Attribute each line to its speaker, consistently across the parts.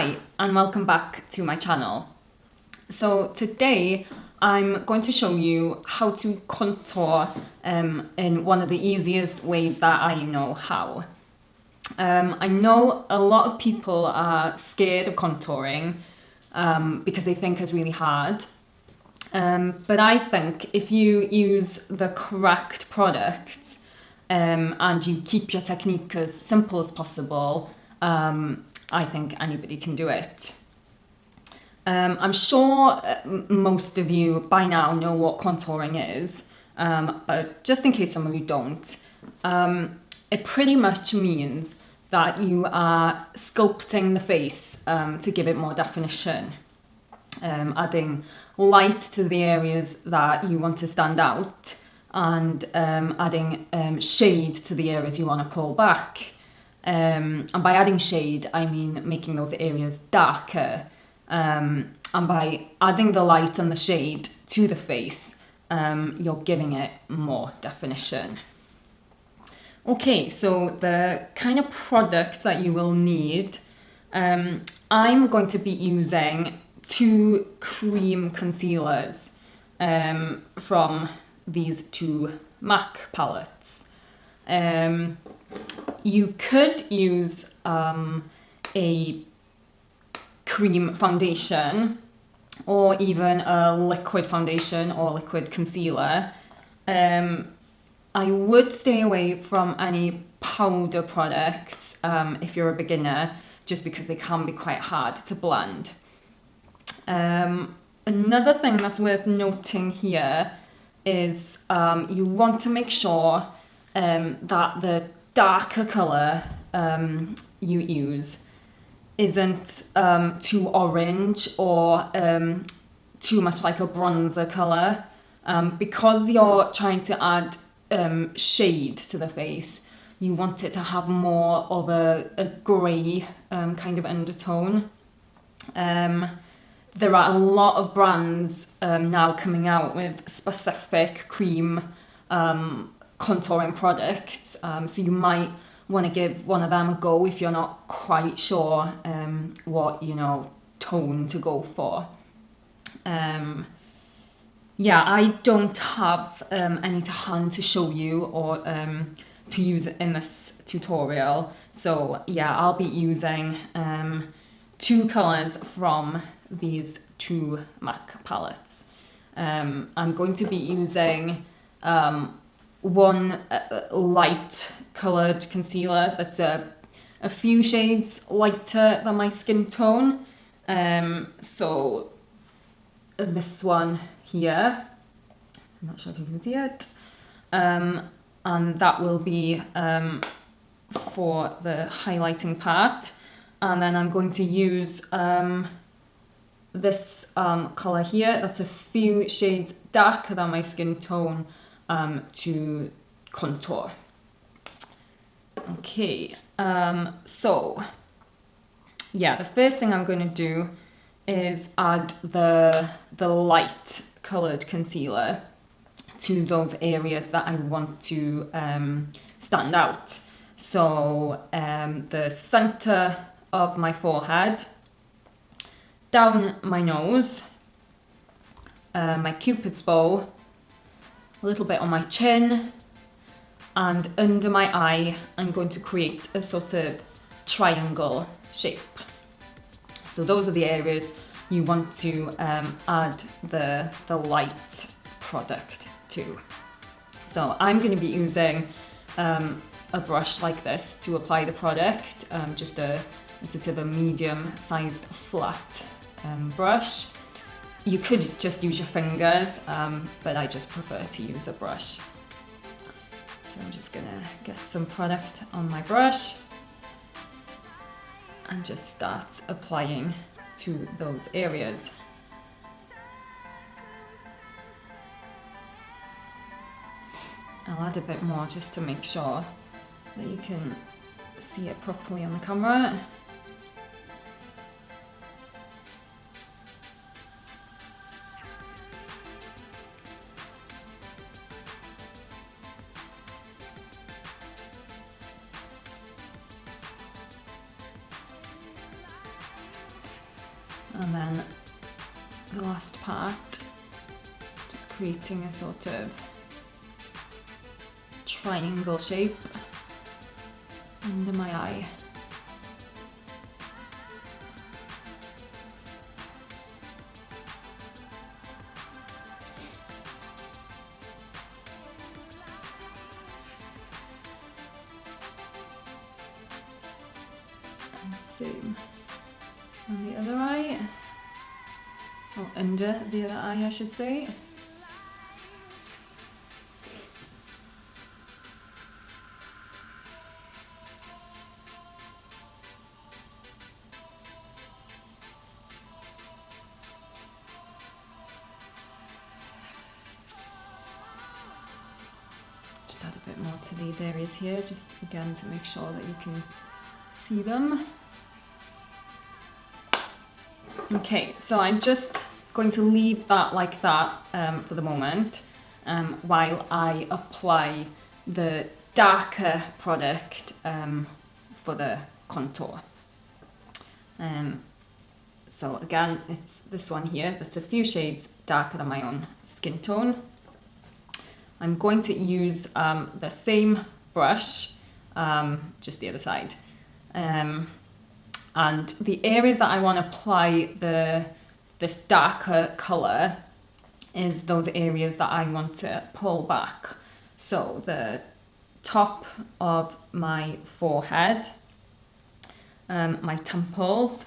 Speaker 1: Hi and welcome back to my channel. So today I'm going to show you how to contour in one of the easiest ways that I know how. I know a lot of people are scared of contouring because they think it's really hard. But I think if you use the correct products and you keep your technique as simple as possible, I think anybody can do it. I'm sure most of you by now know what contouring is, but just in case some of you don't, it pretty much means that you are sculpting the face to give it more definition, adding light to the areas that you want to stand out, and adding shade to the areas you want to pull back. And by adding shade, I mean making those areas darker. And by adding the light and the shade to the face, you're giving it more definition. Okay, so the kind of product that you will need, I'm going to be using 2 cream concealers from these 2 MAC palettes. You could use a cream foundation or even a liquid foundation or liquid concealer. I would stay away from any powder products if you're a beginner, just because they can be quite hard to blend. Another thing that's worth noting here is you want to make sure that the darker colour you use isn't too orange or too much like a bronzer colour. Because you're trying to add shade to the face, you want it to have more of a grey kind of undertone. There are a lot of brands now coming out with specific cream contouring products, so you might want to give one of them a go if you're not quite sure what tone to go for. Yeah, I don't have any to hand to show you or to use in this tutorial, so yeah, I'll be using 2 colours from these 2 MAC palettes. I'm going to be using one light coloured concealer that's a few shades lighter than my skin tone. So this one here, I'm not sure if you can see it, and that will be for the highlighting part. And then I'm going to use this colour here, that's a few shades darker than my skin tone, to contour. Okay, so yeah, the first thing I'm going to do is add the light coloured concealer to those areas that I want to stand out. So the centre of my forehead, down my nose, my cupid's bow, a little bit on my chin, and under my eye I'm going to create a sort of triangle shape. So those are the areas you want to add the light product to. So I'm going to be using a brush like this to apply the product, just a sort of a medium sized flat brush. You could just use your fingers, but I just prefer to use a brush. So I'm just gonna get some product on my brush and just start applying to those areas. I'll add a bit more just to make sure that you can see it properly on the camera. And then the last part, just creating a sort of triangle shape under my eye. And same on the other eye, or under the other eye I should say. Add a bit more to these areas here, just again to make sure that you can see them. Okay, so I'm just going to leave that like that for the moment while I apply the darker product for the contour. So again, it's this one here that's a few shades darker than my own skin tone. I'm going to use the same brush, just the other side. And the areas that I want to apply this darker colour is those areas that I want to pull back. So the top of my forehead, my temples,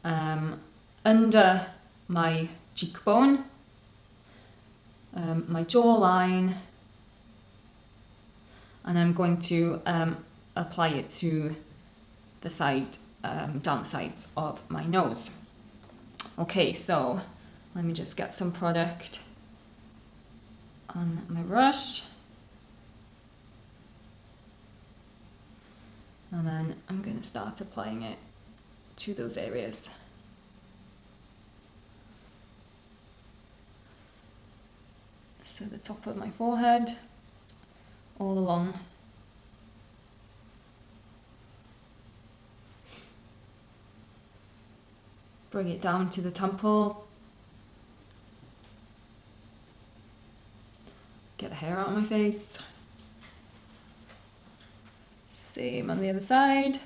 Speaker 1: under my cheekbone, my jawline, and I'm going to apply it to the side, down the sides of my nose. Okay, so let me just get some product on my brush, and then I'm going to start applying it to those areas. So the top of my forehead, all along. Bring it down to the temple. Get the hair out of my face. Same on the other side.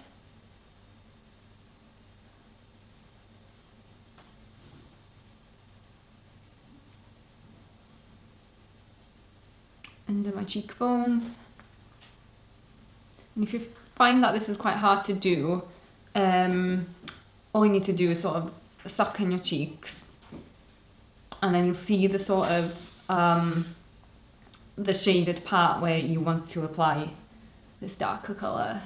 Speaker 1: Under my cheekbones. And if you find that this is quite hard to do, all you need to do is sort of suck in your cheeks, and then you'll see the sort of the shaded part where you want to apply this darker colour.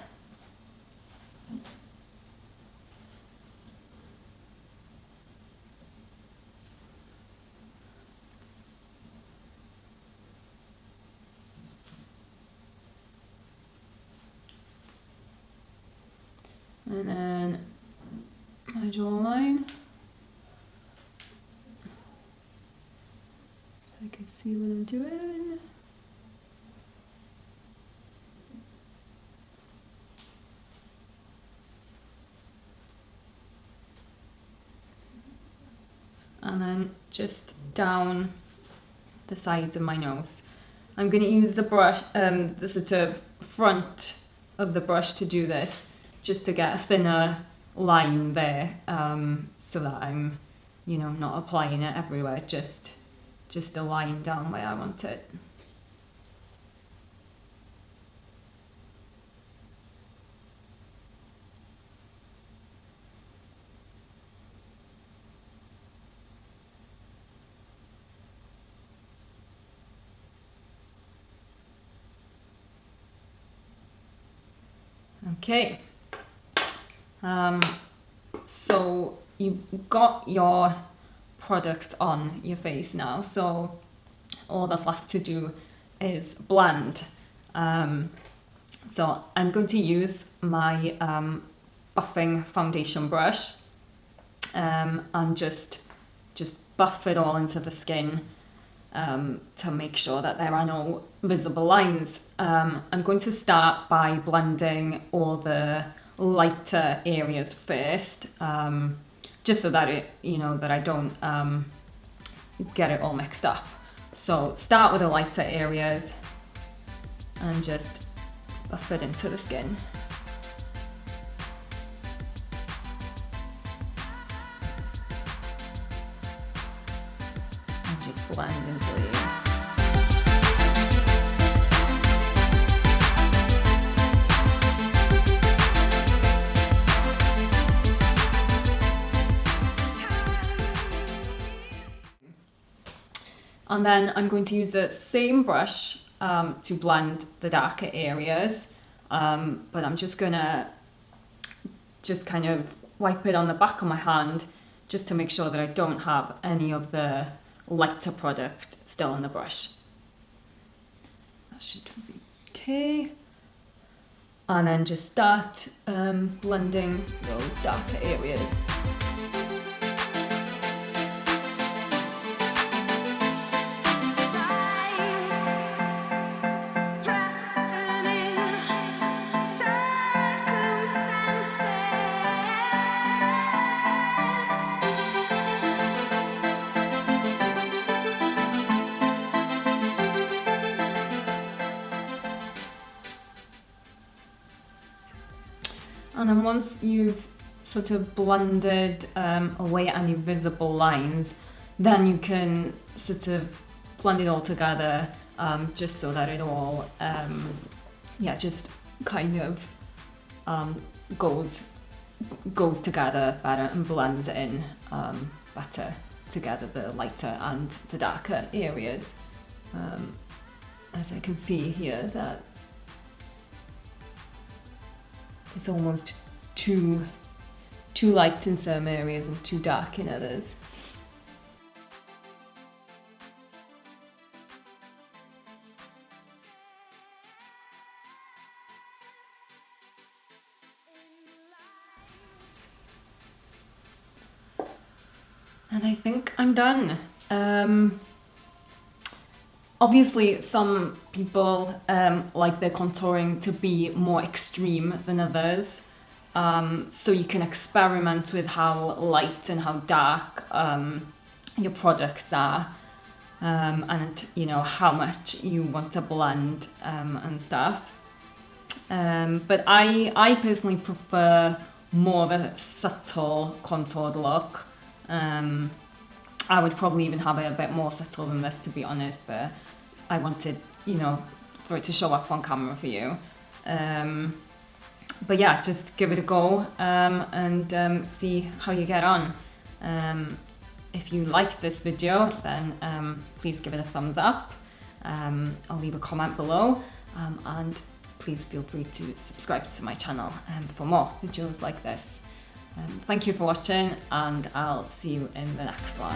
Speaker 1: And then my jawline. I can see what I'm doing. And then just down the sides of my nose. I'm going to use the brush, the sort of front of the brush to do this, just to get a thinner line there, so that I'm, not applying it everywhere, just a line down where I want it. Okay. So you've got your product on your face now, so all that's left to do is blend. So I'm going to use my buffing foundation brush and just buff it all into the skin to make sure that there are no visible lines. I'm going to start by blending all the lighter areas first, just so that that I don't get it all mixed up. So start with the lighter areas and just buff it into the skin. And just blend until you... And then I'm going to use the same brush to blend the darker areas, but I'm just gonna kind of wipe it on the back of my hand just to make sure that I don't have any of the lighter product still in the brush. That should be okay. And then just start blending those darker areas. And then once you've sort of blended away any visible lines, then you can sort of blend it all together, just so that it all, just kind of goes together better and blends in better together, the lighter and the darker areas. As I can see here, that it's almost too light in some areas and too dark in others. And I think I'm done. Obviously, some people like their contouring to be more extreme than others. So you can experiment with how light and how dark your products are, and how much you want to blend and stuff. But I personally prefer more of a subtle contoured look. I would probably even have it a bit more subtle than this, to be honest, but I wanted, for it to show up on camera for you. But yeah, just give it a go and see how you get on. If you like this video, then please give it a thumbs up. I'll leave a comment below, and please feel free to subscribe to my channel for more videos like this. Thank you for watching, and I'll see you in the next one.